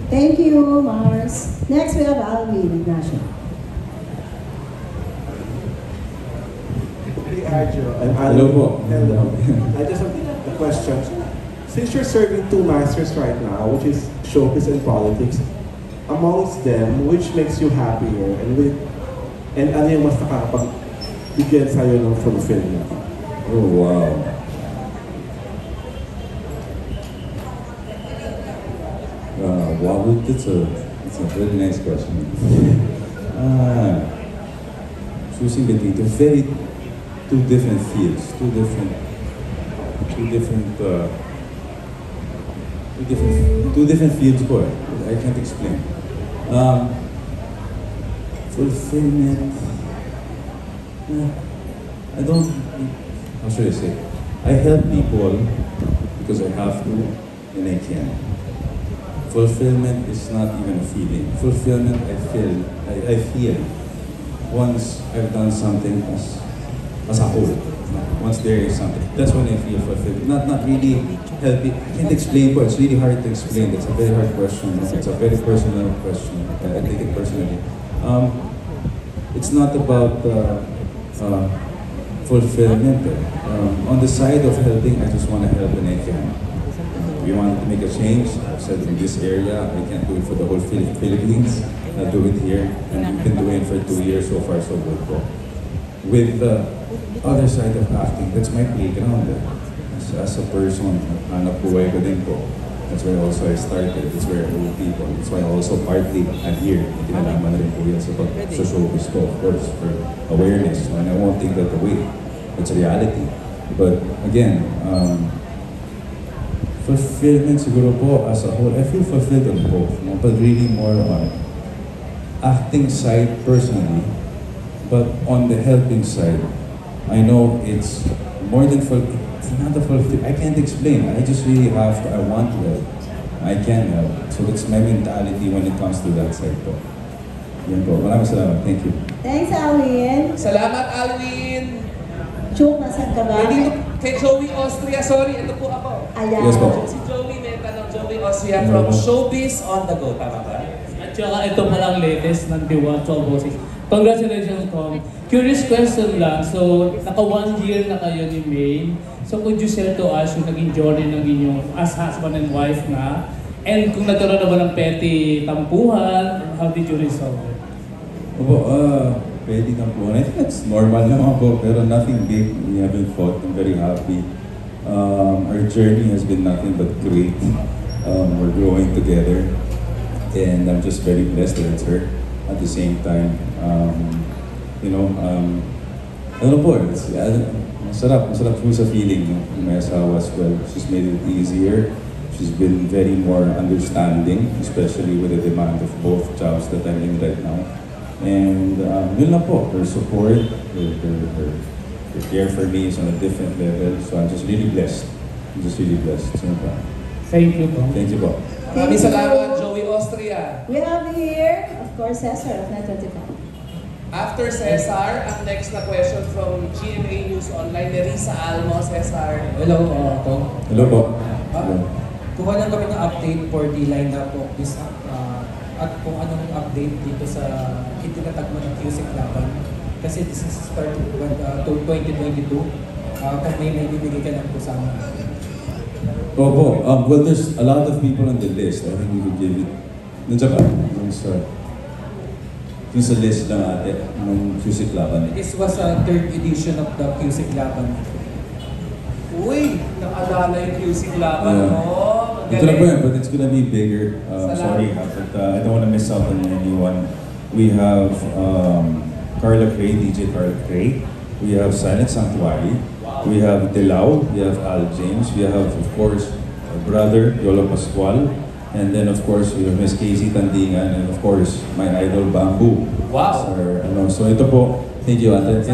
Thank you, Mars. Next, we have Alvin Ignacio. Hey, Arjo. And Hello po. Hello. I just have a question. Since you're serving two masters right now, which is showbiz and politics, amongst them, which makes you happier? And ano yung mas nakakapagbigyan sa'yo ng fulfillment? Oh, wow. Wow, that's a very nice question. Choosing between two different fields, two different fields. Boy, I can't explain. Fulfillment. I don't. How should I say? I help people because I have to, and I can. Fulfillment is not even a feeling. Fulfillment, I feel once I've done something as a whole. Once there is something, that's when I feel fulfilled. Not really helping. I can't explain, but it's really hard to explain. It's a very hard question. It's a very personal question. I take it personally. It's not about fulfillment. On the side of helping, I just want to help when I can. We want to make a change. I've said in this area, I can't do it for the whole Philippines. I'll do it here, and we've been doing it for 2 years so far, so good. With the other side of acting, that's my playground. As a person, hanap buhay ko din po. That's where also I started. That's where I know people. That's why I also partly adhere. Kinalaman na rin po yan sa showbiz ko, of course, for awareness. And I won't take that away. It's reality. But again, fulfillment siguro po as a whole, I feel fulfilled on both, no? But really more on acting side personally, but on the helping side, I know it's more than it's not a fulfillment. I can't explain. I just really have to, I want to help. I can help. So that's my mentality when it comes to that side po. Yan po. Maraming salamat. Thank you. Thanks, Alvin. Salamat, Alwin! Chuk, nasan ka ba? Dito kay Joey Austria, sorry, ito po ako. Ayan. Yes po. Si Joey, may tanong, Joey Austria from Showbiz on the Go, tama ba? At saka ito palang latest ng Diwa Chobosis. Congratulations, Tom. Curious question lang. So, naka 1 year na kayo ni May. So, could you share to us yung naging journey ng inyong as husband and wife na? And kung nagkaroon na ba ng petty tampuhan, how did you resolve it? Opo, pwede na po. I think that's normal naman po, pero nothing big. We haven't fought. I'm very happy. Our journey has been nothing but great. We're growing together. And I'm just very blessed that it's her. At the same time, ano po, masarap po sa feeling, may asawa as well. She's made it easier. She's been very more understanding, especially with the demand of both jobs that I'm in right now. And yun lang po, her support, her care for me is on a different level. So I'm just really blessed. So, Thank you, Tom. thank you po. Maraming salamat, Joey Austria. We have here, of course, Cesar of Net25. After Cesar, ang next na question from GMA News Online, Nerissa Almo, Cesar. Hello, Tom. Hello po. Kuha lang kami ng update for the lineup of this at kung anong update dito sa itinatag mo ng Cusick Laban. Kasi this is starting 2022. Kung may bibigay ka ng kusama. Opo, well, there's a lot of people on the list. I think we could give it. Nandiyan ka? Yung sa list lang ate, ng Cusick Laban. This was a third edition of the Cusick Laban. Uy, naalala yung Cusick Laban mo. Ito lang po yan, but it's gonna be bigger. Sorry, but I don't wanna miss out on anyone. We have Carla Cray, DJ Carla Cray. We have Silent Sanctuary. We have Dilaw, we have Al James, we have, of course, our brother, Yolo Pascual, and then, of course, we have Miss Casey Tandingan, and of course, my idol, Bamboo. Wow! So ito po, thank you, Ate.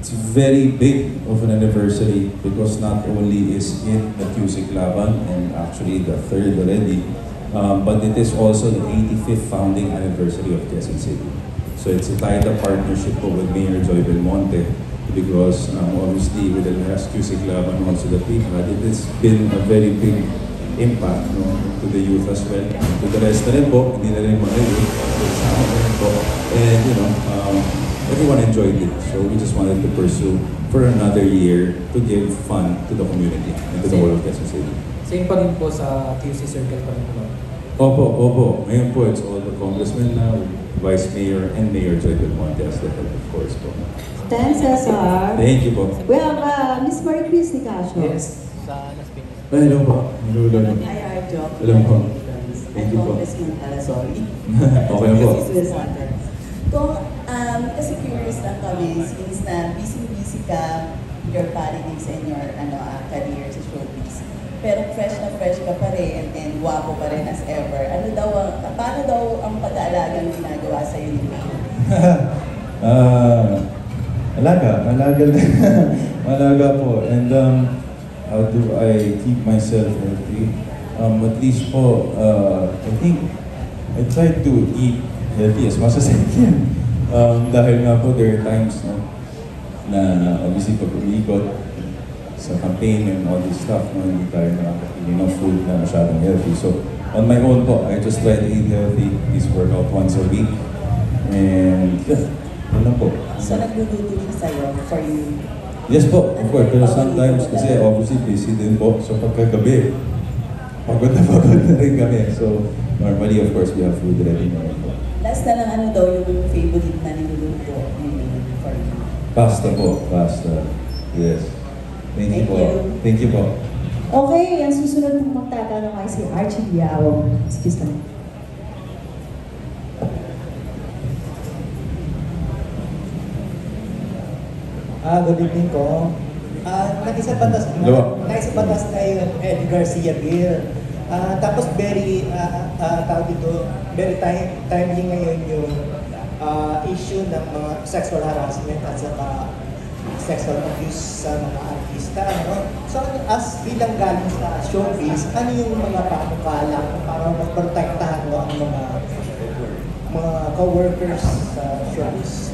It's very big of an anniversary because not only is it the Cusick Laban, and actually the third already, but it is also the 85th founding anniversary of Quezon City. So it's a tied-up partnership with Mayor Joy Belmonte because obviously with the last Cusick Laban also that we've had, it has been a very big impact, no, to the youth as well. To the rest na rin po, hindi na rin mga youth, sa amin na rin po. And everyone enjoyed it. So we just wanted to pursue for another year to give fun to the community and to the whole of Quezon City. Same pa rin po sa QC Circle pa rin po. Opo. Ngayon po, it's all the congressmen now, Vice Mayor and Mayor Joy Belmonte as the head, of course po. Thanks, Cesar. Thank you po. We have Miss Marie Chris Nicasio. Yes. Hello po. Hello. Hi, Arjo. Hello po. Thank you po. Sorry. Okay po. Kasi curious lang kami, since na busy ka, your politics and your career sa showbiz. Pero fresh na fresh ka pa rin and wapo pa rin as ever. Paano daw ang pag-aalagang ginagawa sa iyo ni May? Malaga po. And how do I keep myself healthy? At least po, I think I try to eat healthy as much as I can. Dahil nga po, there are times na obviously pag umikot sa campaign and all this stuff, hindi tayo nakakapili ng food na masyadong healthy. So, on my own po, I just try to eat healthy, at least work out once a week. And yeah, yun lang po. So nagluluto siya sa'yo for you? Yes po, of course. Pero sometimes, kasi obviously busy din po. So pagkagabi, pagod na rin kami. So normally, of course, we have food ready na rin po. Last na lang, daw yung favorite na niluluto ni for you? Pasta po, pasta. Yes. Thank you po. Thank you po. Okay, ang susunod pong magtatanong ay si Archie Liao. Excuse me. Good evening ko. Naisabatas kayo Eddie Garcia Bill. Tapos very timely ngayon yung issue ng mga sexual harassment at saka sexual abuse sa mga artista. No? So as bilang galing sa showbiz, ano yung mga panukala para maprotektahan ang mga co-workers sa showbiz?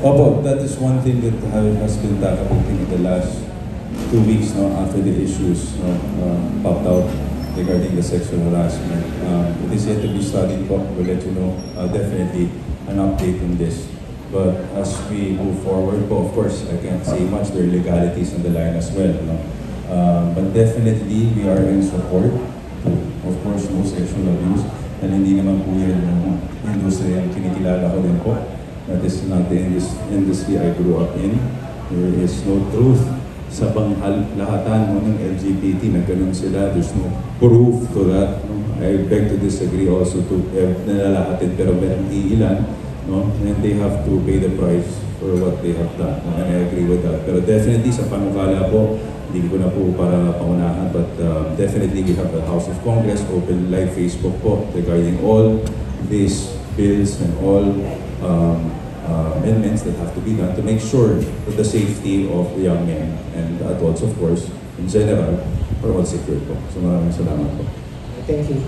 Opo, that is one thing that has been tackled in the last 2 weeks after the issues popped out regarding the sexual harassment. It is yet to be studied po. We'll let you know definitely an update on this. But as we move forward po, of course, I can't say much. There are legalities on the line as well. But definitely, we are in support. Of course, no sexual abuse. And hindi naman po yan yung industry ang kinikilala ko din po. That is not the industry I grew up in. There is no truth sa panghalahatan ng LGBT na ganun sila. There's no proof to that. I beg to disagree also to nalalahatin pero meron iilan. And they have to pay the price for what they have done. And I agree with that. Pero definitely sa panukala po, hindi ko na po para paunahan, but definitely we have the House of Congress, open live Facebook po regarding all these bills and all amendments that have to be done to make sure that the safety of the young men and adults, of course, in general, are all secure po. So maraming salamat po. Thank you.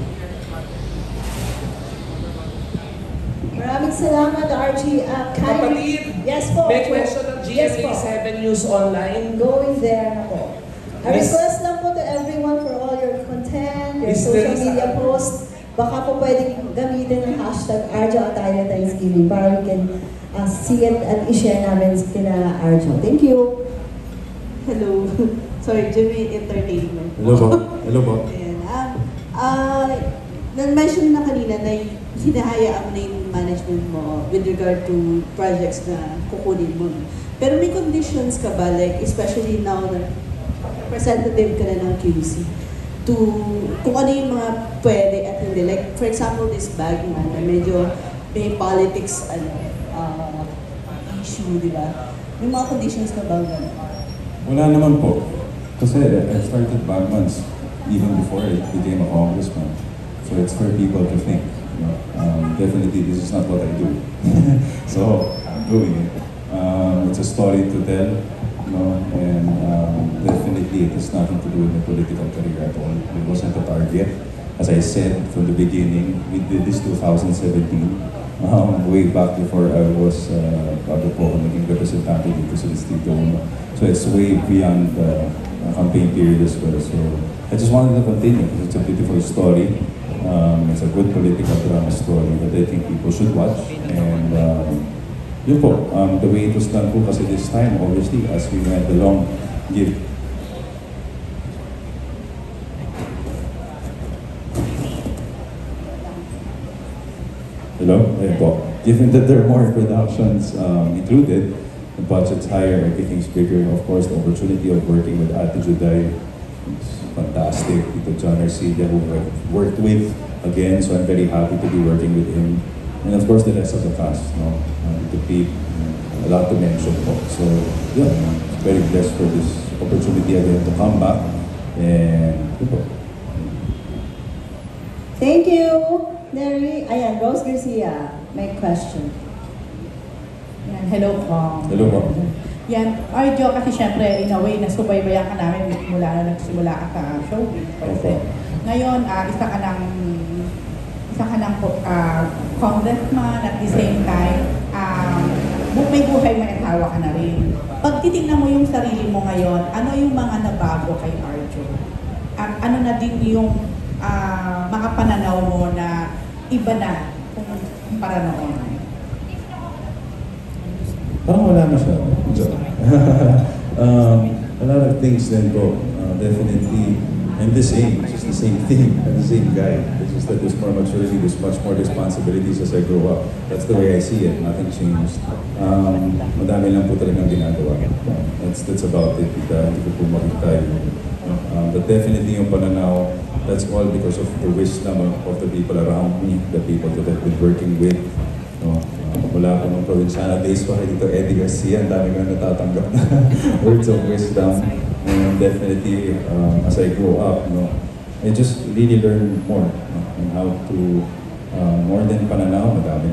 Maraming salamat, Archie. Kapatid, yes po. may question ng Yes GMA po. 7 News Online. Going there na po. A Yes. request lang po to everyone for all your content, your Miss social Teresa. media posts. Baka po pwedeng gamitin ng hashtag Arjo Ataya Thanksgiving para we can see it at i-share namin kina Arjo. Thank you. Hello. Sorry, Jimmy Entertainment. Hello po. Hello po. Ayan. Nag-mention na kanina na hinahayaan mo na yung management mo with regard to projects na kukunin mo. Pero may conditions ka ba? Like, especially now na representative ka na ng QC to kung ano yung mga pwede at hindi. Like, for example, this bag na medyo may politics issue, di ba? May mga conditions ka ba gano'n? Wala naman po. Kasi I started Bagmans even before I became a congressman. So it's for people to think. Definitely, this is not what I do. So I'm doing it. It's a story to tell, and definitely it has nothing to do with my political career at all. It wasn't a target. As I said from the beginning, we did this 2017, way back before I was bago po ako naging representative dito sa Distrito 1. So it's way beyond the campaign period as well. So I just wanted to continue because it's a beautiful story. It's a good political drama story that I think people should watch. And yun po, the way it was done po kasi this time, obviously, as we went along, Hello? Ayun po. Given that there are more productions included, the budget's higher, everything's bigger. Of course, the opportunity of working with Ate Juday is fantastic. Tito John Arcilla, who I've worked with again, so I'm very happy to be working with him. And of course, the rest of the cast, no? To Pete, a lot to mention po. So, yeah, I'm very blessed for this opportunity again to come back. And, yun po. Thank you, Neri. Ayan, Rose Garcia, may question. Yan, hello po. Hello po. Yan, Arjo, kasi syempre, in a way, nasubaybayan ka namin mula na nagsimula ka sa showbiz. Kasi ngayon, isa ka ng congressman at the same time, may buhay, may asawa ka na rin. Pag titignan mo yung sarili mo ngayon, ano yung mga nabago kay Arjo? Ano na din yung mga pananaw mo na iba na kung para noon? Parang wala na siya. A lot of things then go. Definitely, I'm the same. It's just the same thing. I'm the same guy. It's just that there's more maturity, there's much more responsibilities as I grow up. That's the way I see it. Nothing changed. Madami lang po talagang ginagawa. That's about it. Hindi ko po makita yun. But definitely yung pananaw, that's all because of the wisdom of the people around me, the people that I've been working with. Mula ko nung provinciana days pa kay Dito Eddie Garcia, ang dami ko na natatanggap na words of wisdom. And definitely, as I grow up, I just really learn more on how to, more than pananaw, madami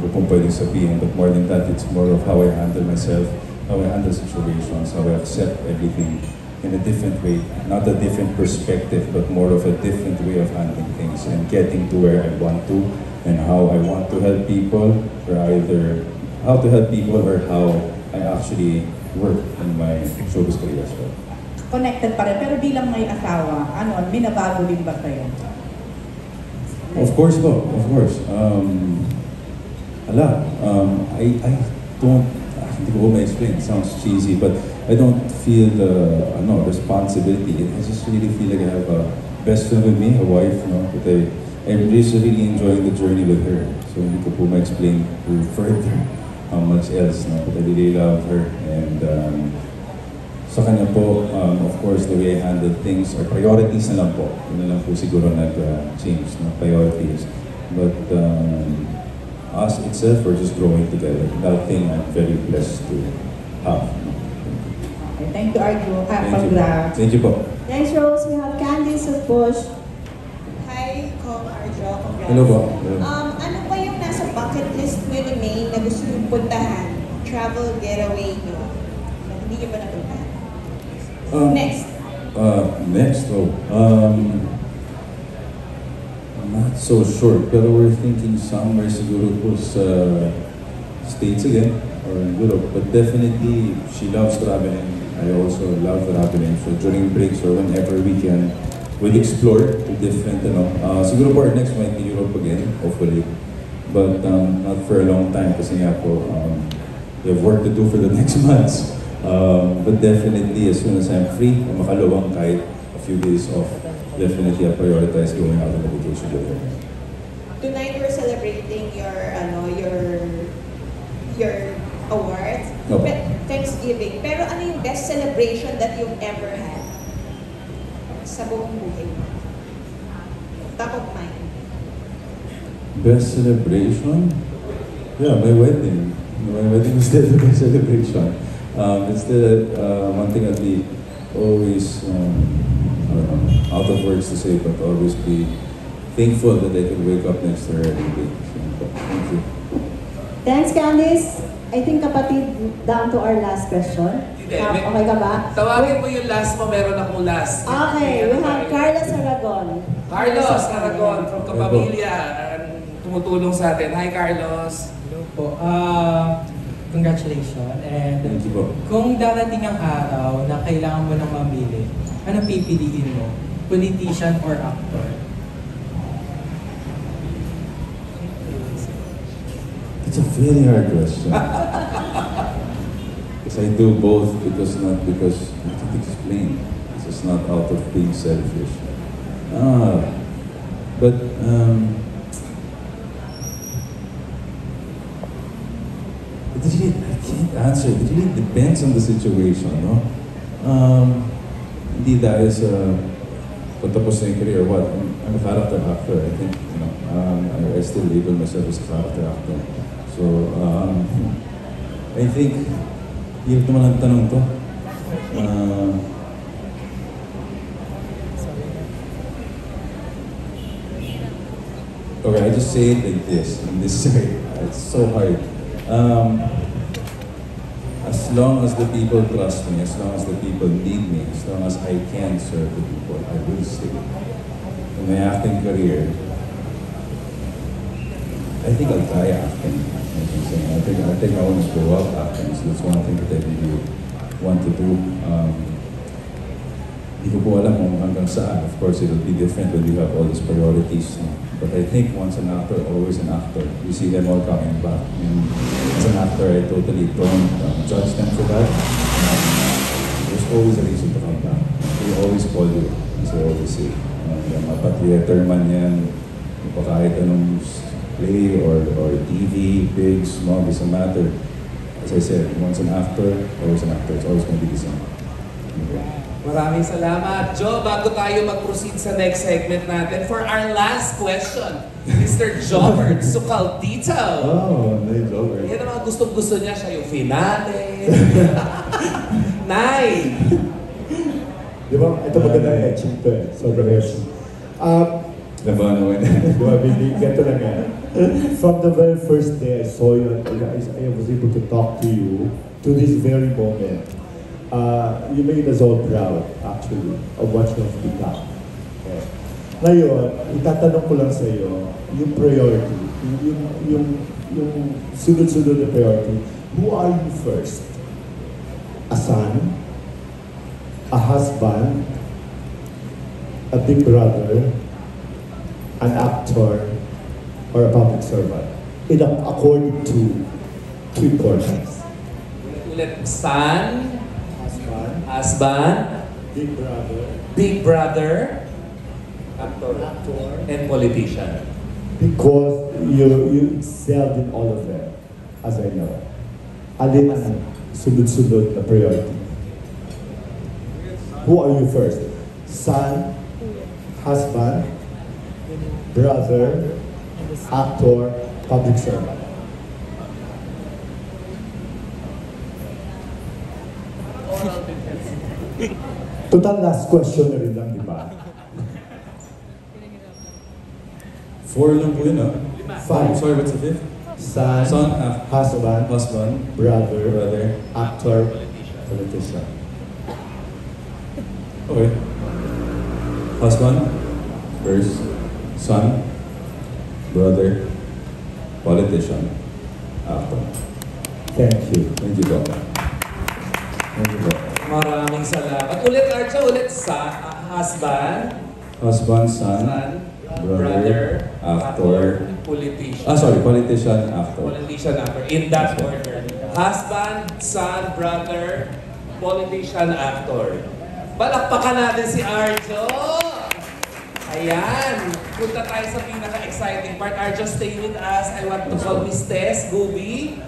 ko pong pwedeng sabihin, but more than that, it's more of how I handle myself, how I handle situations, how I accept everything in a different way, not a different perspective, but more of a different way of handling things and getting to where I want to, and how I want to help people, or either how to help people or how I actually work in my showbiz career as well. Connected pa rin, pero bilang may asawa, may nabago din ba sa'yo? Of course po, of course. A lot. I don't, hindi ko ma-explain, it sounds cheesy, but I don't feel the responsibility. I just really feel like I have a best friend with me, a wife, that I'm just really enjoying the journey with her. So hindi ko po ma-explain further how much else, but I really love her. And sa kanya po, of course, the way I handle things, or priorities na lang po. Yun na lang po siguro nag-change, priorities. But us itself, we're just growing together. That thing I'm very blessed to have. Okay, thank you, Arjo. Congrats. Thank you po. Thanks, Rose. We have Candice of Bush. Hi, Kong Arjo. Congrats. Hello po. Ano pa yung nasa bucket list mo ni May na gusto mong puntahan? Travel getaway nyo? Hindi nyo ba napuntahan? Next. Next, not so sure, pero we're thinking somewhere siguro po sa States again, or in Europe, but definitely she loves traveling. I also love traveling, so during breaks or whenever we can, we'll explore to different, siguro po our next might be Europe again, hopefully, but not for a long time kasi nga po, we have work to do for the next months. But definitely, as soon as I'm free, makalawang kahit a few days off, definitely I prioritize going out on a vacation with her. Tonight we're celebrating your awards, Thanksgiving. Pero ano yung best celebration that you've ever had sa buong buhay mo? Top of mind. Best celebration? Yeah, my wedding. My wedding was still the best celebration. It's the one thing I'd be always out of words to say, but always be thankful that I can wake up next to her every day. So, thank you. Thanks, Candice. I think kapatid, down to our last question. Okay ka ba? Tawagin mo yung last mo, meron akong last. Okay, we have Carlos Aragon. Carlos Aragon from Kapamilya, tumutulong sa atin. Hi, Carlos. Hello po. Congratulations. And Thank you po. kung darating ang araw na kailangan mo nang mamili, ano pipiliin mo? Politician or actor? It's a very hard question. Because I do both because I can explain. It's just not out of being selfish. But I can't answer. It really depends on the situation, no? Hindi dahil sa patapos na yung career, what? I'm a character actor. I think, I still label myself as a character actor. So, I think, hirap naman ang tanong to. Okay, I just say it like this, in this way. It's so hard. As long as the people trust me, as long as the people need me, as long as I can serve the people, I will stay. In my acting career, I think I'll try acting. I think I want to grow up acting, so that's one thing that I really want to do. Hindi ko po alam kung hanggang saan. Of course, it'll be different when you have all these priorities. But I think once an actor, always an actor. You see them all coming back. And as an actor, I totally don't judge them for that. There's always a reason to come back. They always call you, as I always say. Mapatheater man yan, kahit anong play or TV, big, small, doesn't matter. As I said, once an actor, always an actor. It's always going to be the same. Okay. Maraming salamat. Joe, bago tayo mag-proceed sa next segment natin, for our last question, Mr. Jobert Sucaldito. Oh, nice Jobert. Yan ang mga gustong-gusto niya, siya yung finale. Nay! Di ba? Ito maganda na etching to eh. Sobrang etching. Laban naman. Di ba? Ganito lang yan. From the very first day I saw you, I was able to talk to you to this very moment. You made us all proud, actually, of what you have become. Okay. Ngayon, itatanong ko lang sa iyo, yung priority, yung sunod-sunod na priority, who are you first? A son? A husband? A big brother? An actor? Or a public servant? According to importance. Ulit, son? Husband, big brother, actor, and politician. Because you excelled in all of them, as I know. Alin ang sunod-sunod na priority? Who are you first? Son, husband, brother, actor, public servant. Total last question na rin lang, di ba? 4 lang po yun, ah. 5. Sorry, what's the fifth? Son, husband, brother, actor, politician. Okay. Husband, first, son, brother, politician, actor. Thank you. Thank you, Doc. Thank you, Doc. Maraming salamat. Ulit, Archo, ulit sa husband, son, brother, actor, politician. Politician, actor. Politician, actor. In that order. Husband, son, brother, politician, actor. Palakpakan natin si Arjo! Ayan! Punta tayo sa pinaka-exciting part. Arjo, stay with us. I want to call Miss Tess Gubi.